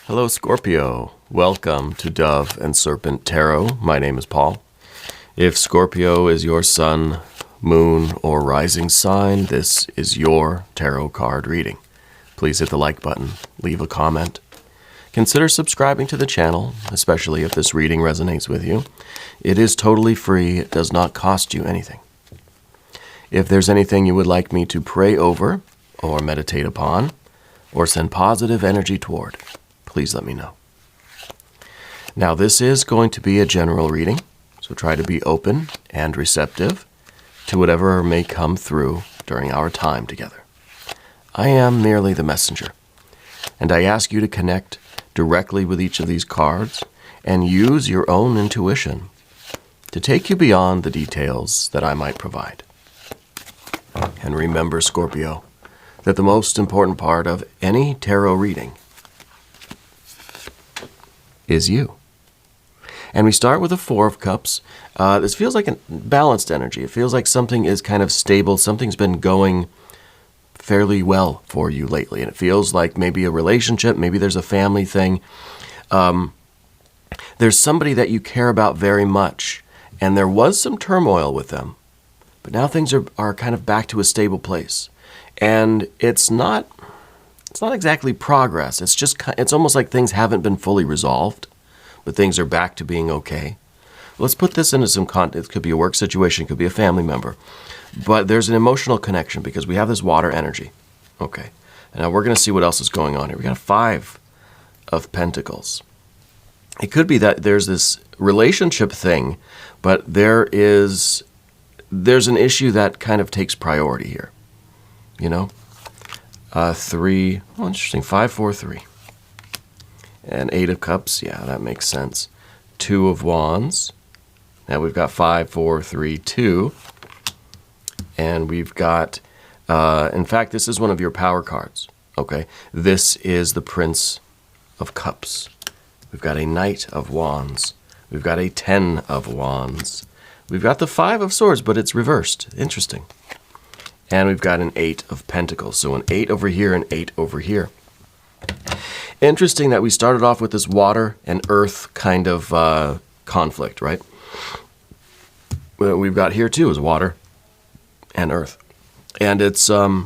Hello, Scorpio. Welcome to Dove and Serpent Tarot. My name is Paul. If Scorpio is your sun, moon, or rising sign, this is your tarot card reading. Please hit the like button, leave a comment. Consider subscribing to the channel, especially if this reading resonates with you. It is totally free. It does not cost you anything. If there's anything you would like me to pray over or meditate upon or send positive energy toward, please let me know. Now, this is going to be a general reading, so try to be open and receptive to whatever may come through during our time together. I am merely the messenger, and I ask you to connect directly with each of these cards and use your own intuition to take you beyond the details that I might provide. And remember, Scorpio, that the most important part of any tarot reading is you. And we start with the Four of Cups. This feels like a balanced energy. It feels like something is kind of stable. Something's been going fairly well for you lately. And it feels like maybe a relationship, maybe there's a family thing. There's somebody that you care about very much. And there was some turmoil with them. But now things are kind of back to a stable place. And it's not exactly progress. It's almost like things haven't been fully resolved, but things are back to being okay. Let's put this into some context. It could be a work situation, it could be a family member. But there's an emotional connection because we have this water energy. Okay. And now we're going to see what else is going on here. We got a Five of Pentacles. It could be that there's this relationship thing, but there's an issue that kind of takes priority here. You know? 3, oh, interesting, 5, 4, 3. And 8 of Cups, yeah, that makes sense. 2 of Wands. Now we've got 5, 4, 3, 2. And we've got, in fact, this is one of your power cards, okay? This is the Prince of Cups. We've got a Knight of Wands. We've got a 10 of Wands. We've got the 5 of Swords, but it's reversed. Interesting. And we've got an 8 of Pentacles. So an 8 over here and 8 over here. Interesting that we started off with this water and earth kind of conflict, right? What we've got here too is water and earth. And it's, I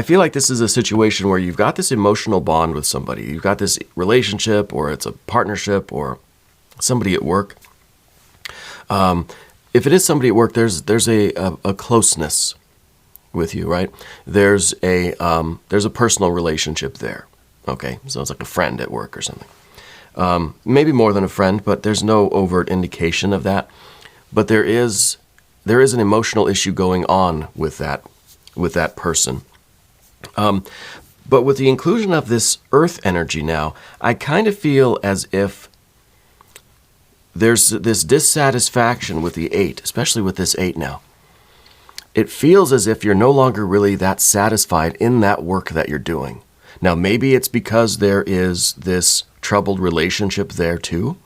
feel like this is a situation where you've got this emotional bond with somebody. You've got this relationship, or it's a partnership, or somebody at work. If it is somebody at work, there's a closeness with you, right? There's a personal relationship there. Okay, so it's like a friend at work or something. Maybe more than a friend, but there's no overt indication of that. But there is an emotional issue going on with that person. But with the inclusion of this earth energy now, I kind of feel as if there's this dissatisfaction with the 8, especially with this 8 now. It feels as if you're no longer really that satisfied in that work that you're doing. Now, maybe it's because there is this troubled relationship there too.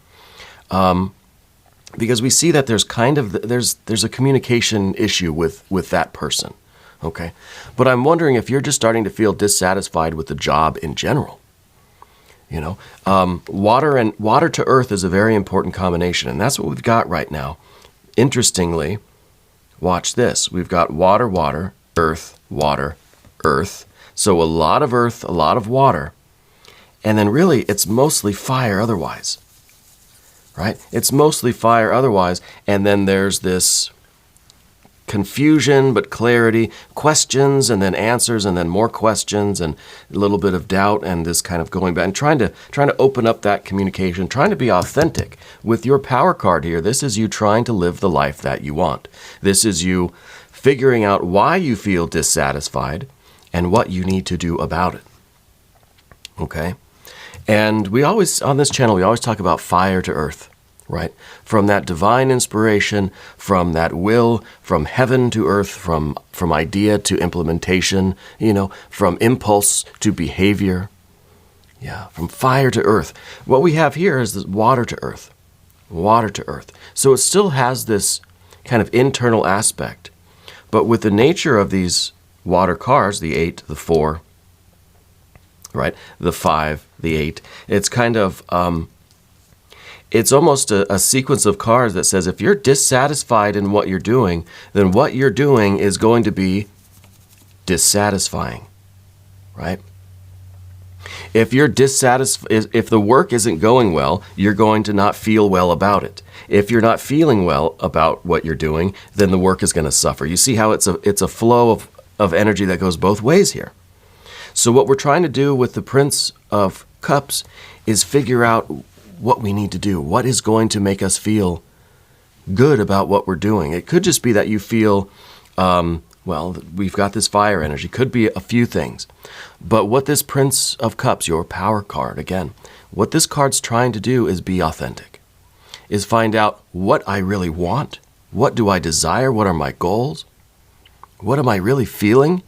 Because we see that there's a communication issue with that person. Okay. But I'm wondering if you're just starting to feel dissatisfied with the job in general. You know, water to earth is a very important combination, and that's what we've got right now. Interestingly, watch this. We've got water, water, earth, water, earth. So a lot of earth, a lot of water, and then really it's mostly fire otherwise, right? It's mostly fire otherwise, and then there's this confusion but clarity, questions and then answers and then more questions and a little bit of doubt and this kind of going back and trying to open up that communication, trying to be authentic. With your power card here, this is you trying to live the life that you want. This is you figuring out why you feel dissatisfied and what you need to do about it. Okay? And we always, on this channel, we always talk about fire to earth. Right? From that divine inspiration, from that will, from heaven to earth, from idea to implementation, you know, from impulse to behavior. Yeah, from fire to earth. What we have here is this water to earth. Water to earth. So it still has this kind of internal aspect. But with the nature of these water cards, the 8, the 4, right? The 5, the 8. It's kind of, it's almost a sequence of cards that says if you're dissatisfied in what you're doing, then what you're doing is going to be dissatisfying, right? If you're dissatisfied, if the work isn't going well, you're going to not feel well about it. If you're not feeling well about what you're doing, then the work is going to suffer. You see how it's a flow of energy that goes both ways here. So what we're trying to do with the Prince of Cups is figure out what we need to do. What is going to make us feel good about what we're doing? It could just be that you feel, well, we've got this fire energy. Could be a few things. But what this Prince of Cups, your power card, again, what this card's trying to do is be authentic, is find out what I really want. What do I desire? What are my goals? What am I really feeling?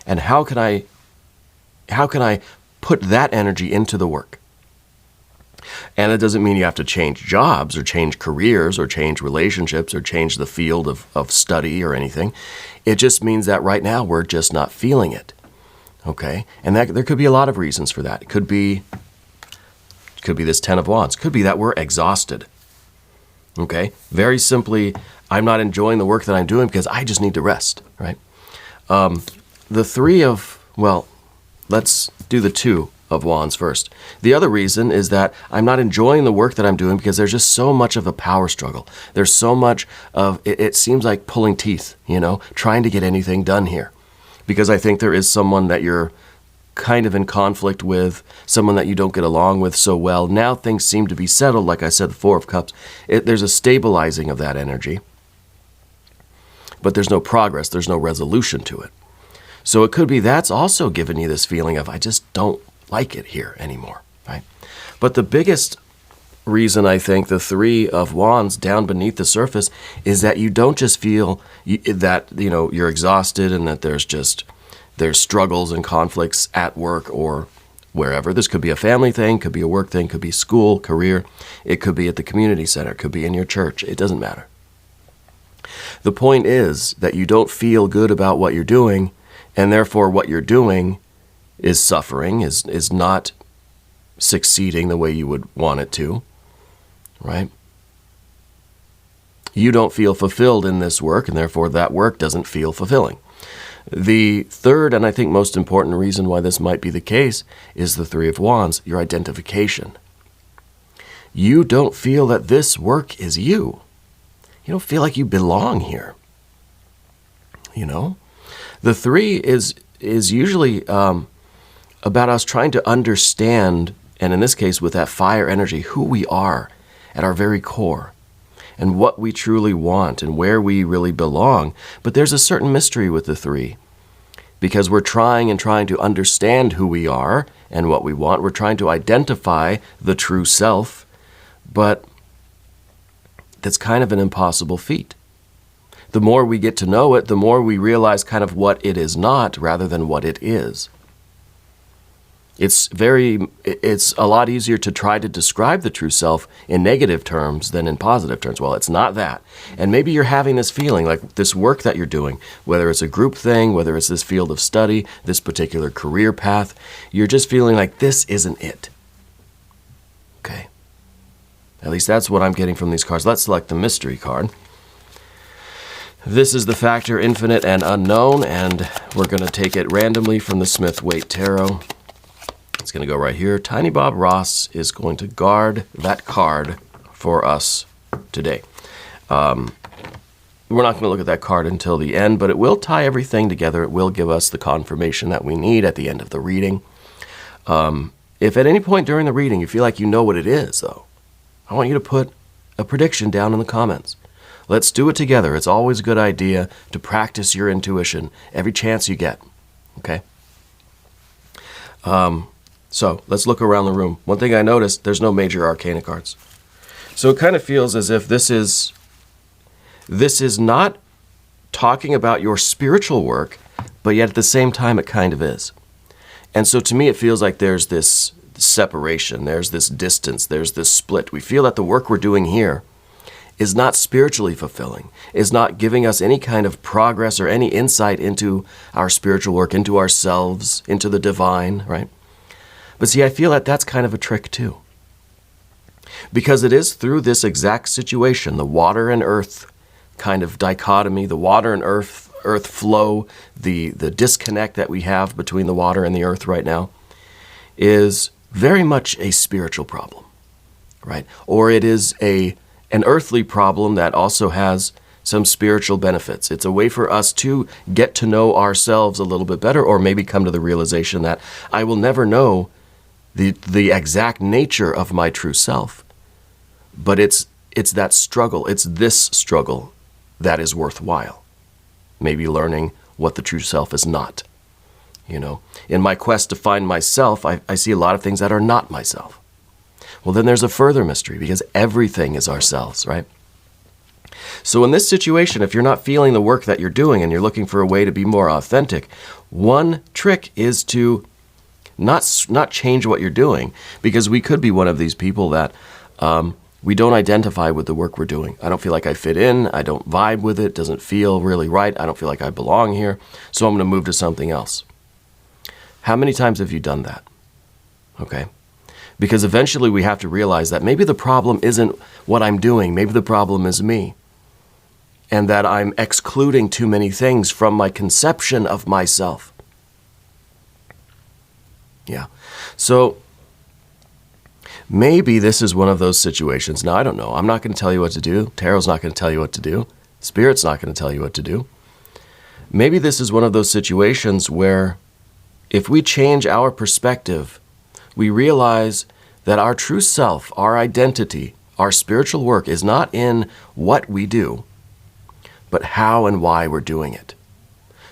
And how can I put that energy into the work? And it doesn't mean you have to change jobs or change careers or change relationships or change the field of study or anything. It just means that right now we're just not feeling it. Okay? And that there could be a lot of reasons for that. It could be this 10 of Wands. Could be that we're exhausted. Okay? Very simply, I'm not enjoying the work that I'm doing because I just need to rest, right? The 3 of, well, let's do the 2 of Wands first. The other reason is that I'm not enjoying the work that I'm doing because there's just so much of a power struggle. There's so much of, it seems like pulling teeth, trying to get anything done here. Because I think there is someone that you're kind of in conflict with, someone that you don't get along with so well. Now things seem to be settled. Like I said, the 4 of Cups, there's a stabilizing of that energy. But there's no progress. There's no resolution to it. So it could be that's also giving you this feeling of, I just don't like it here anymore, right? But the biggest reason I think the 3 of Wands down beneath the surface is that you don't just feel that, you're exhausted and that there's struggles and conflicts at work or wherever. This could be a family thing, could be a work thing, could be school, career. It could be at the community center, could be in your church. It doesn't matter. The point is that you don't feel good about what you're doing, and therefore what you're doing is suffering, is not succeeding the way you would want it to, right? You don't feel fulfilled in this work, and therefore that work doesn't feel fulfilling. The third, and I think most important reason why this might be the case, is the 3 of Wands, your identification. You don't feel that this work is you. You don't feel like you belong here. The 3 is usually about us trying to understand, and in this case with that fire energy, who we are at our very core and what we truly want and where we really belong. But there's a certain mystery with the 3 because we're trying to understand who we are and what we want. We're trying to identify the true self, but that's kind of an impossible feat. The more we get to know it, the more we realize kind of what it is not rather than what it is. It's a lot easier to try to describe the true self in negative terms than in positive terms. Well, it's not that. And maybe you're having this feeling like this work that you're doing, whether it's a group thing, whether it's this field of study, this particular career path, you're just feeling like this isn't it. Okay. At least that's what I'm getting from these cards. Let's select the mystery card. This is the factor infinite and unknown, and we're going to take it randomly from the Smith-Waite Tarot. It's going to go right here. Tiny Bob Ross is going to guard that card for us today. We're not going to look at that card until the end, but it will tie everything together. It will give us the confirmation that we need at the end of the reading. If at any point during the reading you feel like you know what it is, though, I want you to put a prediction down in the comments. Let's do it together. It's always a good idea to practice your intuition every chance you get. Okay? So let's look around the room. One thing I noticed, there's no major arcana cards. So it kind of feels as if this is not talking about your spiritual work, but yet at the same time it kind of is. And so to me it feels like there's this separation, there's this distance, there's this split. We feel that the work we're doing here is not spiritually fulfilling, is not giving us any kind of progress or any insight into our spiritual work, into ourselves, into the divine, right? But see, I feel that that's kind of a trick too. Because it is through this exact situation, the water and earth kind of dichotomy, the water and earth flow, the disconnect that we have between the water and the earth right now is very much a spiritual problem, right? Or it is an earthly problem that also has some spiritual benefits. It's a way for us to get to know ourselves a little bit better, or maybe come to the realization that I will never know the exact nature of my true self. But it's that struggle, it's this struggle that is worthwhile. Maybe learning what the true self is not. In my quest to find myself, I see a lot of things that are not myself. Well, then there's a further mystery, because everything is ourselves, right? So in this situation, if you're not feeling the work that you're doing and you're looking for a way to be more authentic, one trick is to not change what you're doing, because we could be one of these people that we don't identify with the work we're doing. I don't feel like I fit in. I don't vibe with it. It doesn't feel really right. I don't feel like I belong here. So I'm going to move to something else. How many times have you done that? Okay. Because eventually we have to realize that maybe the problem isn't what I'm doing. Maybe the problem is me. And that I'm excluding too many things from my conception of myself. Yeah. So maybe this is one of those situations. Now, I don't know. I'm not going to tell you what to do. Tarot's not going to tell you what to do. Spirit's not going to tell you what to do. Maybe this is one of those situations where if we change our perspective, we realize that our true self, our identity, our spiritual work is not in what we do, but how and why we're doing it.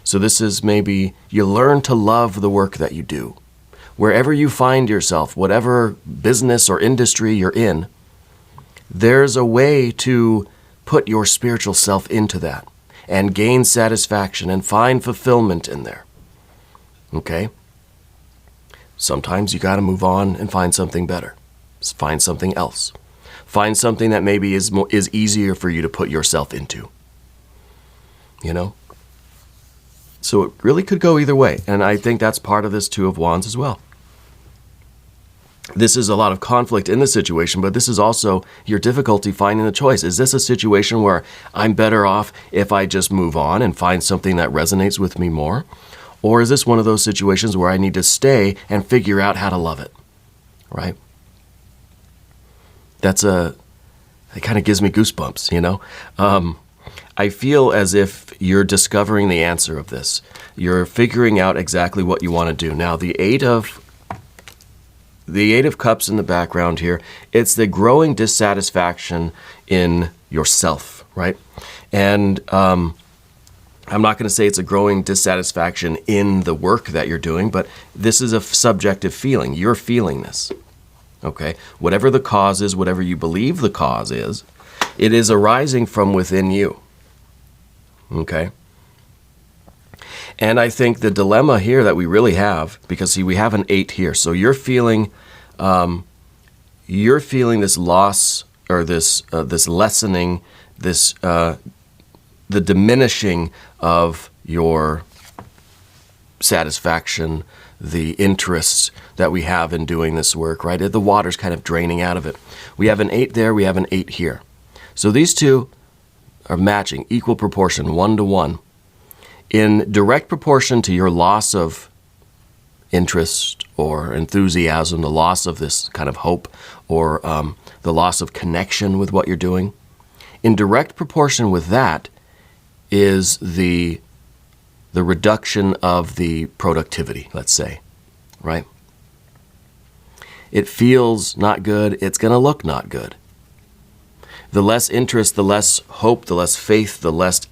So this is maybe you learn to love the work that you do. Wherever you find yourself, whatever business or industry you're in, there's a way to put your spiritual self into that and gain satisfaction and find fulfillment in there. Okay? Sometimes you got to move on and find something better. Find something else. Find something that maybe is easier for you to put yourself into. So it really could go either way. And I think that's part of this Two of Wands as well. This is a lot of conflict in the situation, but this is also your difficulty finding the choice. Is this a situation where I'm better off if I just move on and find something that resonates with me more? Or is this one of those situations where I need to stay and figure out how to love it? Right? It kind of gives me goosebumps, I feel as if you're discovering the answer of this. You're figuring out exactly what you want to do. Now, the Eight of Cups in the background here, it's the growing dissatisfaction in yourself, right? And I'm not going to say it's a growing dissatisfaction in the work that you're doing, but this is a subjective feeling. You're feeling this, okay? Whatever the cause is, whatever you believe the cause is, it is arising from within you. Okay? And I think the dilemma here that we really have, because see, we have an 8 here, so you're feeling this loss, or this lessening, the diminishing of your satisfaction, the interests that we have in doing this work, right? The water's kind of draining out of it. We have an 8 there, we have an 8 here. So these two are matching, equal proportion, 1-to-1. In direct proportion to your loss of interest or enthusiasm, the loss of this kind of hope, or the loss of connection with what you're doing, in direct proportion with that is the reduction of the productivity, let's say, right? It feels not good, it's going to look not good. The less interest, the less hope, the less faith, the less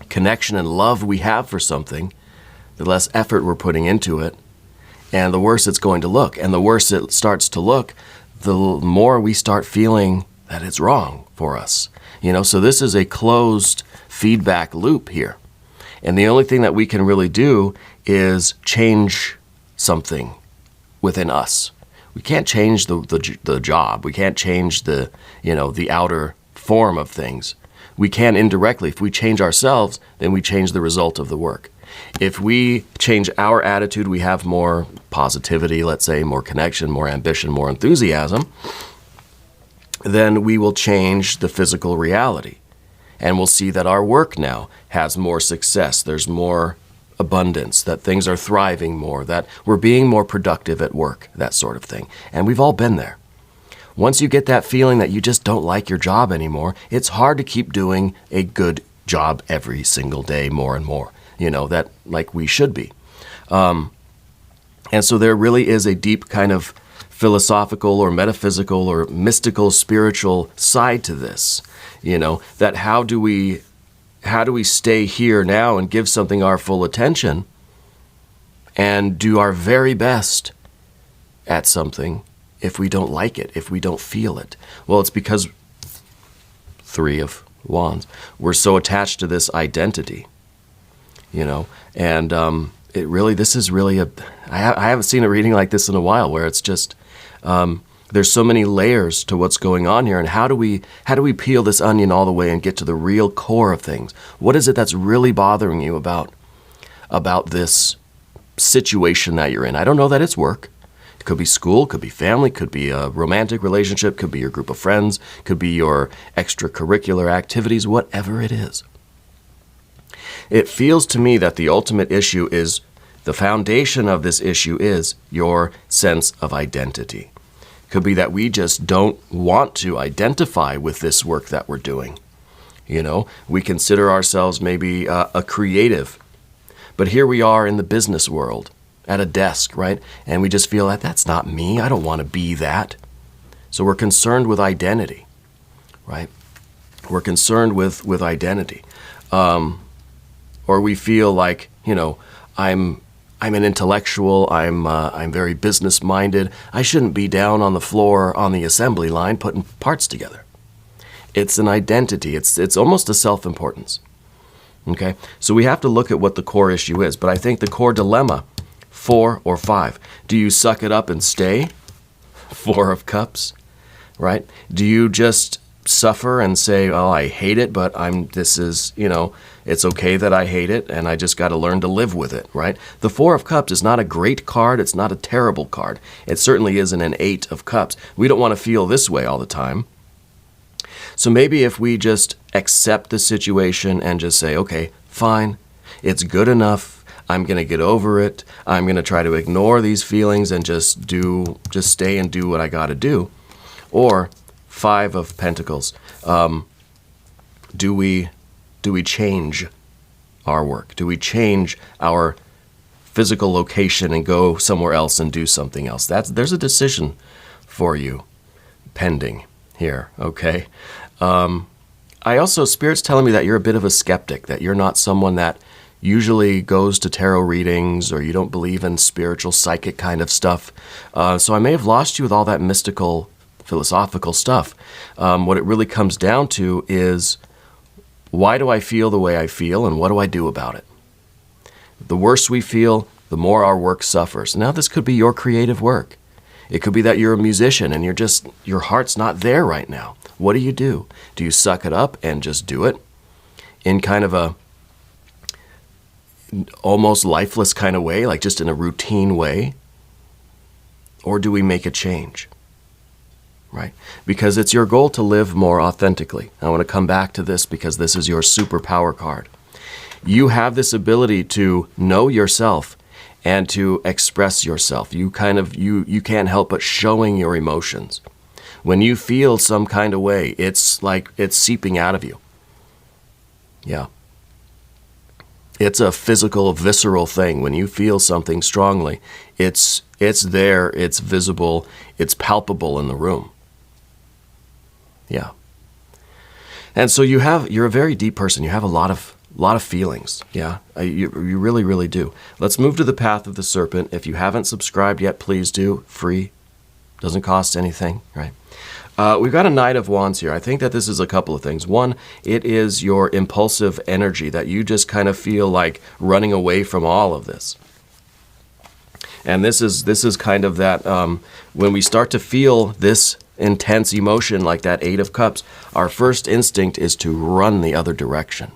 connection and love we have for something, the less effort we're putting into it, and the worse it's going to look. And the worse it starts to look, the more we start feeling that it's wrong for us. So this is a closed feedback loop here. And the only thing that we can really do is change something within us. We can't change the job. We can't change the outer form of things. We can indirectly. If we change ourselves, then we change the result of the work. If we change our attitude, we have more positivity, let's say, more connection, more ambition, more enthusiasm, then we will change the physical reality. And we'll see that our work now has more success. There's more abundance, that things are thriving more, that we're being more productive at work, that sort of thing. And we've all been there. Once you get that feeling that you just don't like your job anymore, it's hard to keep doing a good job every single day more and more, that like we should be. And so there really is a deep kind of philosophical or metaphysical or mystical spiritual side to this, that how do we stay here now and give something our full attention and do our very best at something if we don't like it, if we don't feel it? Well, it's because 3 of Wands, we're so attached to this identity, and this is really I haven't seen a reading like this in a while, where it's just, there's so many layers to what's going on here, and how do we peel this onion all the way and get to the real core of things? What is it that's really bothering you about this situation that you're in? I don't know that it's work. It could be school, could be family, could be a romantic relationship, could be your group of friends, could be your extracurricular activities, whatever it is. It feels to me that the ultimate issue is, the foundation of this issue is your sense of identity. Could be that we just don't want to identify with this work that we're doing. We consider ourselves maybe a creative, but here we are in the business world at a desk, right? And we just feel that that's not me. I don't want to be that. So we're concerned with identity, right? We're concerned with identity. Or we feel like, I'm an intellectual, I'm very business-minded. I shouldn't be down on the floor on the assembly line putting parts together. It's an identity. It's almost a self-importance. Okay? So we have to look at what the core issue is. But I think the core dilemma, 4 or 5. Do you suck it up and stay? 4 of Cups, right? Do you just suffer and say, oh, I hate it, but it's okay that I hate it, and I just got to learn to live with it, right? The 4 of Cups is not a great card. It's not a terrible card. It certainly isn't an 8 of Cups. We don't want to feel this way all the time. So maybe if we just accept the situation and just say, okay, fine, it's good enough. I'm going to get over it. I'm going to try to ignore these feelings and just stay and do what I got to do. Or 5 of Pentacles. Do we change our work? Do we change our physical location and go somewhere else and do something else? There's a decision for you pending here, okay? Spirit's telling me that you're a bit of a skeptic, that you're not someone that usually goes to tarot readings, or you don't believe in spiritual, psychic kind of stuff. So I may have lost you with all that mystical, philosophical stuff. What it really comes down to is, why do I feel the way I feel, and what do I do about it? The worse we feel, the more our work suffers. Now, this could be your creative work. It could be that you're a musician and your heart's not there right now. What do? Do you suck it up and just do it in kind of a almost lifeless kind of way, like just in a routine way? Or do we make a change? Right? Because it's your goal to live more authentically. I want to come back to this because this is your superpower card. You have this ability to know yourself and to express yourself. You can't help but showing your emotions. When you feel some kind of way, it's like it's seeping out of you. Yeah. It's a physical, visceral thing. When you feel something strongly, it's there, it's visible, it's palpable in the room. Yeah. And so you're a very deep person. You have a lot of feelings. Yeah. You really, really do. Let's move to the path of the serpent. If you haven't subscribed yet, please do. Free. Doesn't cost anything, right? We've got a Knight of Wands here. I think that this is a couple of things. One, it is your impulsive energy that you just kind of feel like running away from all of this. And this is kind of that, when we start to feel this intense emotion like that 8 of Cups, our first instinct is to run the other direction.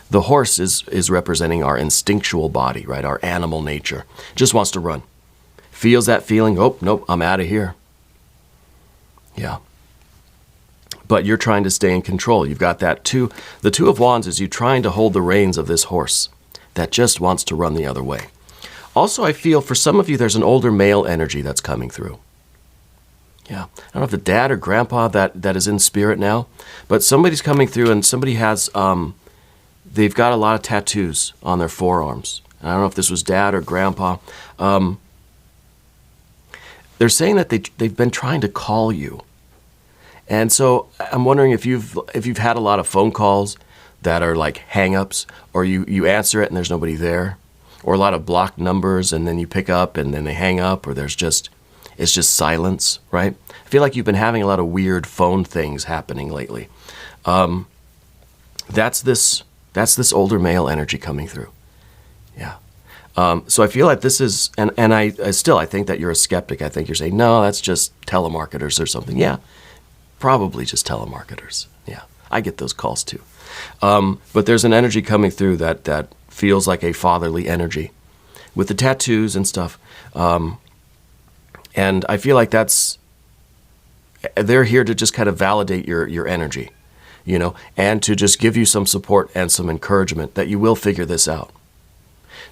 The horse is representing our instinctual body, right? Our animal nature. Just wants to run. Feels that feeling, oh, nope, I'm out of here. Yeah. But you're trying to stay in control. You've got that two. The Two of Wands is you trying to hold the reins of this horse that just wants to run the other way. Also, I feel for some of you, there's an older male energy that's coming through. Yeah. I don't know if the dad or grandpa that is in spirit now, but somebody's coming through and somebody has, they've got a lot of tattoos on their forearms. I don't know if this was dad or grandpa. They're saying that they've been trying to call you. And so I'm wondering if you've had a lot of phone calls that are like hang-ups, or you answer it and there's nobody there, or a lot of blocked numbers and then you pick up and then they hang up, or it's just silence, right? I feel like you've been having a lot of weird phone things happening lately. That's this older male energy coming through. Yeah. So I feel like this is, and I think that you're a skeptic. I think you're saying, no, that's just telemarketers or something. Yeah, probably just telemarketers. Yeah, I get those calls too. But there's an energy coming through that feels like a fatherly energy with the tattoos and stuff. And I feel like they're here to just kind of validate your energy, and to just give you some support and some encouragement that you will figure this out.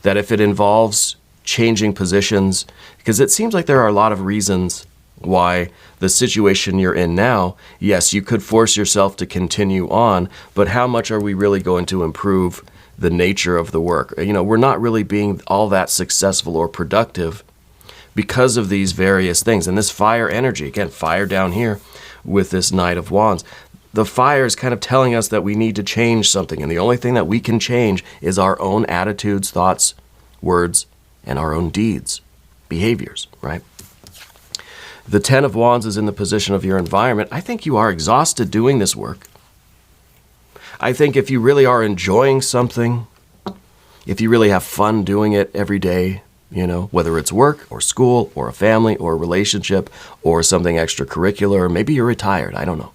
That if it involves changing positions, because it seems like there are a lot of reasons why the situation you're in now, yes, you could force yourself to continue on, but how much are we really going to improve the nature of the work? We're not really being all that successful or productive because of these various things. And this fire energy, again, fire down here with this Knight of Wands, the fire is kind of telling us that we need to change something. And the only thing that we can change is our own attitudes, thoughts, words, and our own deeds, behaviors, right? The Ten of Wands is in the position of your environment. I think you are exhausted doing this work. I think if you really are enjoying something, if you really have fun doing it every day, whether it's work or school or a family or a relationship or something extracurricular, maybe you're retired, I don't know.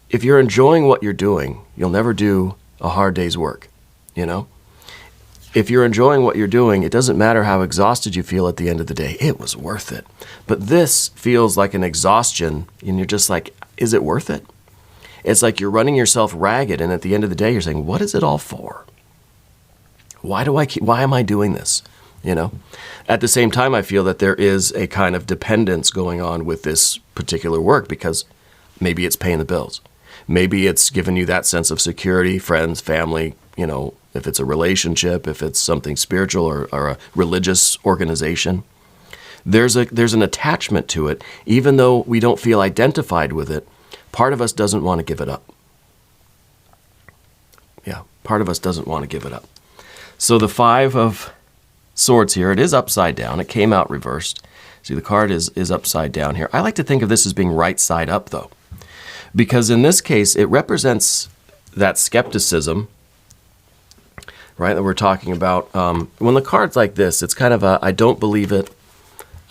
If you're enjoying what you're doing, you'll never do a hard day's work, If you're enjoying what you're doing, it doesn't matter how exhausted you feel at the end of the day. It was worth it. But this feels like an exhaustion, and you're just like, is it worth it? It's like you're running yourself ragged, and at the end of the day, you're saying, what is it all for? Why am I doing this? At the same time, I feel that there is a kind of dependence going on with this particular work, because maybe it's paying the bills. Maybe it's giving you that sense of security, friends, family, if it's a relationship, if it's something spiritual or a religious organization. There's an attachment to it, even though we don't feel identified with it. Part of us doesn't want to give it up. Yeah, part of us doesn't want to give it up. So the Five of Swords here, it is upside down. It came out reversed. See, the card is upside down here. I like to think of this as being right side up, though, because in this case, it represents that skepticism, right, that we're talking about. When the card's like this, it's kind of I don't believe it,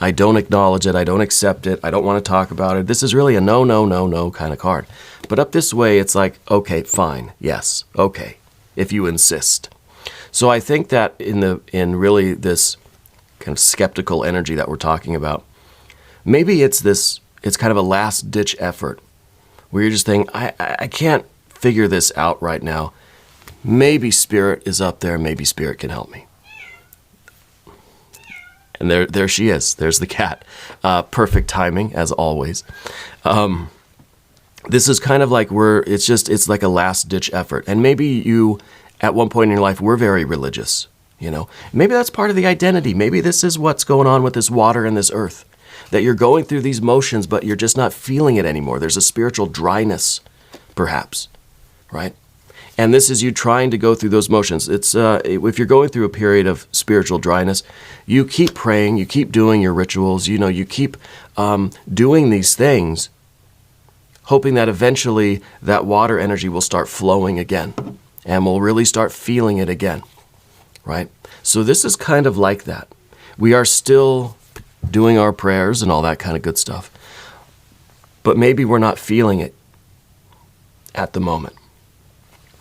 I don't acknowledge it, I don't accept it, I don't want to talk about it. This is really a no, no, no, no kind of card. But up this way, it's like, okay, fine, yes, okay, if you insist. So I think that in really this kind of skeptical energy that we're talking about, maybe it's kind of a last-ditch effort where you're just thinking, I can't figure this out right now. Maybe Spirit is up there. Maybe Spirit can help me. And there she is. There's the cat. Perfect timing, as always. This is kind of like it's like a last-ditch effort. And maybe you, at one point in your life, were very religious. Maybe that's part of the identity. Maybe this is what's going on with this water and this earth. That you're going through these motions, but you're just not feeling it anymore. There's a spiritual dryness, perhaps, right? And this is you trying to go through those motions. It's if you're going through a period of spiritual dryness, you keep praying, you keep doing your rituals, you keep doing these things, hoping that eventually that water energy will start flowing again, and we'll really start feeling it again, right? So this is kind of like that. We are still doing our prayers and all that kind of good stuff, but maybe we're not feeling it at the moment.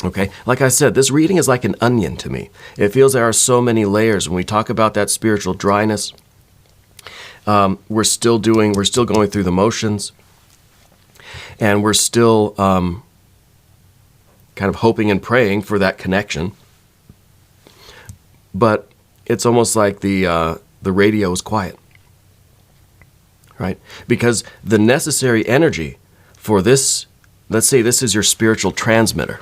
Okay, like I said, this reading is like an onion to me. It feels there are so many layers. When we talk about that spiritual dryness, we're still going through the motions, and we're still kind of hoping and praying for that connection. But it's almost like the radio is quiet, right? Because the necessary energy for this, let's say this is your spiritual transmitter,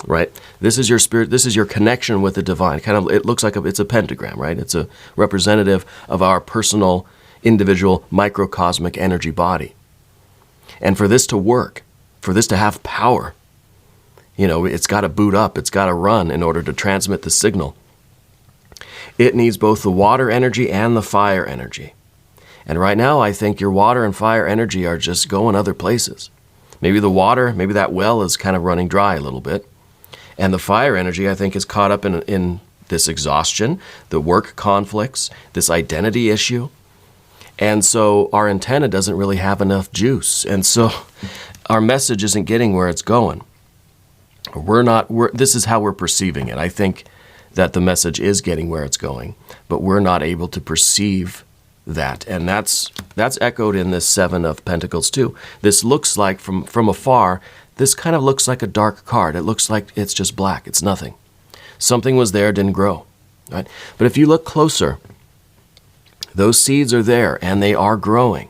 right? This is your spirit. This is your connection with the divine. Kind of, it looks like it's a pentagram, right? It's a representative of our personal, individual, microcosmic energy body. And for this to work, for this to have power, it's got to boot up. It's got to run in order to transmit the signal. It needs both the water energy and the fire energy. And right now, I think your water and fire energy are just going other places. Maybe the water, maybe that well is kind of running dry a little bit. And the fire energy, I think, is caught up in this exhaustion, the work conflicts, this identity issue. And so our antenna doesn't really have enough juice. And so our message isn't getting where it's going. This is how we're perceiving it. I think that the message is getting where it's going, but we're not able to perceive that. And that's echoed in this Seven of Pentacles too. This looks like, from afar, this kind of looks like a dark card. It looks like it's just black. It's nothing. Something was there, didn't grow. Right? But if you look closer, those seeds are there and they are growing.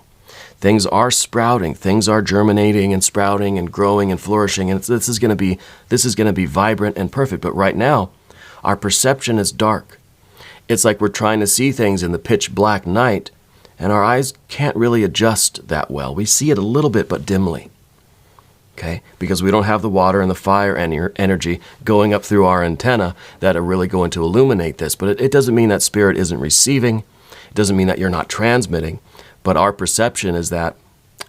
Things are sprouting. Things are germinating and sprouting and growing and flourishing. And this is going to be vibrant and perfect. But right now, our perception is dark. It's like we're trying to see things in the pitch black night, and our eyes can't really adjust that well. We see it a little bit, but dimly. Okay? Because we don't have the water and the fire energy going up through our antenna that are really going to illuminate this. But it doesn't mean that spirit isn't receiving. It doesn't mean that you're not transmitting. But our perception is that,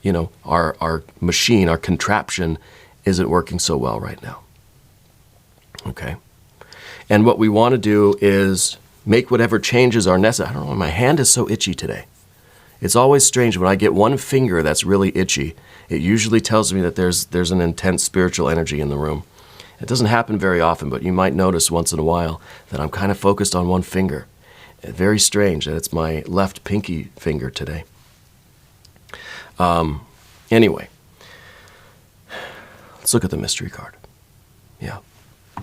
our machine, our contraption isn't working so well right now. Okay? And what we want to do is make whatever changes are necessary. I don't know, my hand is so itchy today. It's always strange when I get one finger that's really itchy. It usually tells me that there's an intense spiritual energy in the room. It doesn't happen very often, but you might notice once in a while that I'm kind of focused on one finger. Very strange that it's my left pinky finger today. Anyway, let's look at the mystery card. Yeah.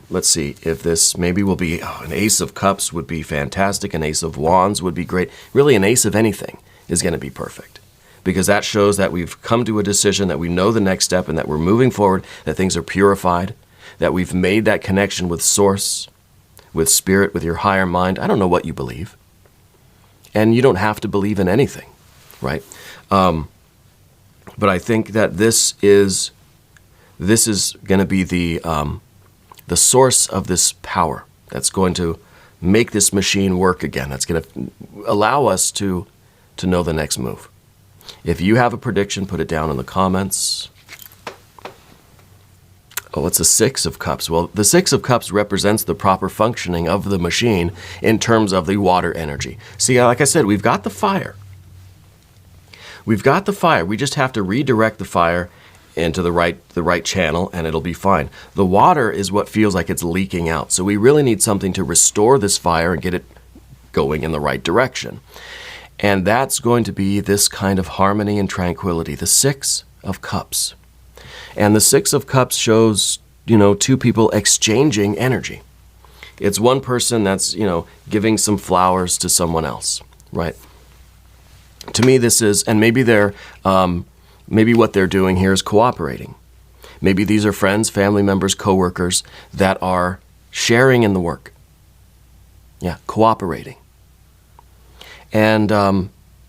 Let's see if this maybe will be, an Ace of Cups would be fantastic. An Ace of Wands would be great. Really, an Ace of anything is going to be perfect, because that shows that we've come to a decision, that we know the next step, and that we're moving forward, that things are purified, that we've made that connection with Source, with Spirit, with your higher mind. I don't know what you believe, and you don't have to believe in anything, right? But I think that this is going to be the source of this power that's going to make this machine work again. That's going to allow us to know the next move. If you have a prediction, put it down in the comments. Oh, it's a Six of Cups. Well, the Six of Cups represents the proper functioning of the machine in terms of the water energy. See, like I said, we've got the fire. We've got the fire. We just have to redirect the fire into the right channel, and it'll be fine. The water is what feels like it's leaking out. So we really need something to restore this fire and get it going in the right direction. And that's going to be this kind of harmony and tranquility, the Six of Cups. And the Six of Cups shows, two people exchanging energy. It's one person that's, giving some flowers to someone else, right? To me, this is, and maybe maybe what they're doing here is cooperating. Maybe these are friends, family members, coworkers that are sharing in the work. Yeah, cooperating. And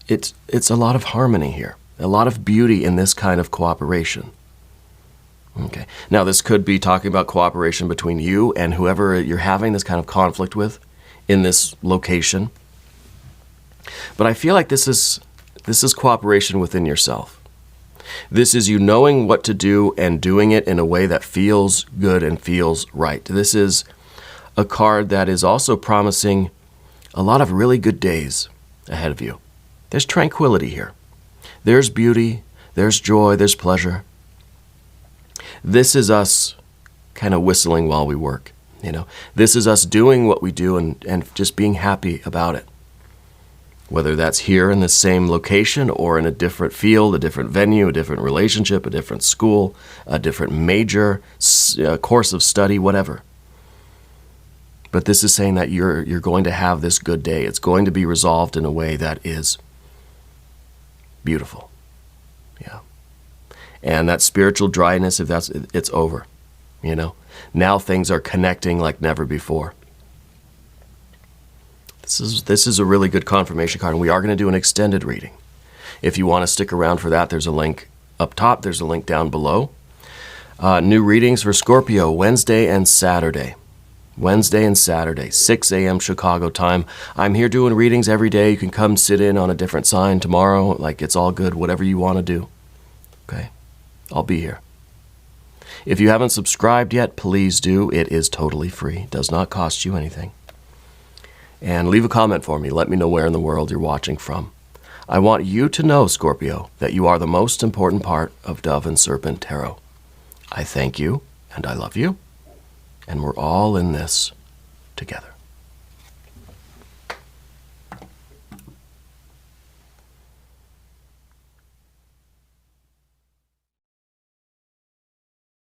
it's a lot of harmony here, a lot of beauty in this kind of cooperation. Okay. Now, this could be talking about cooperation between you and whoever you're having this kind of conflict with in this location. But I feel like this is cooperation within yourself. This is you knowing what to do and doing it in a way that feels good and feels right. This is a card that is also promising a lot of really good days ahead of you. There's tranquility here. There's beauty, there's joy, there's pleasure. This is us kind of whistling while we work. This is us doing what we do and just being happy about it. Whether that's here in the same location or in a different field, a different venue, a different relationship, a different school, a different major, course of study, whatever. But this is saying that you're going to have this good day. It's going to be resolved in a way that is beautiful. Yeah. And that spiritual dryness, it's over. Now things are connecting like never before. This is a really good confirmation card, and we are going to do an extended reading. If you want to stick around for that, there's a link up top. There's a link down below. New readings for Scorpio, Wednesday and Saturday. Wednesday and Saturday, 6 a.m. Chicago time. I'm here doing readings every day. You can come sit in on a different sign tomorrow. It's all good, whatever you want to do. Okay? I'll be here. If you haven't subscribed yet, please do. It is totally free. It does not cost you anything. And leave a comment for me. Let me know where in the world you're watching from. I want you to know, Scorpio, that you are the most important part of Dove and Serpent Tarot. I thank you, and I love you, and we're all in this together.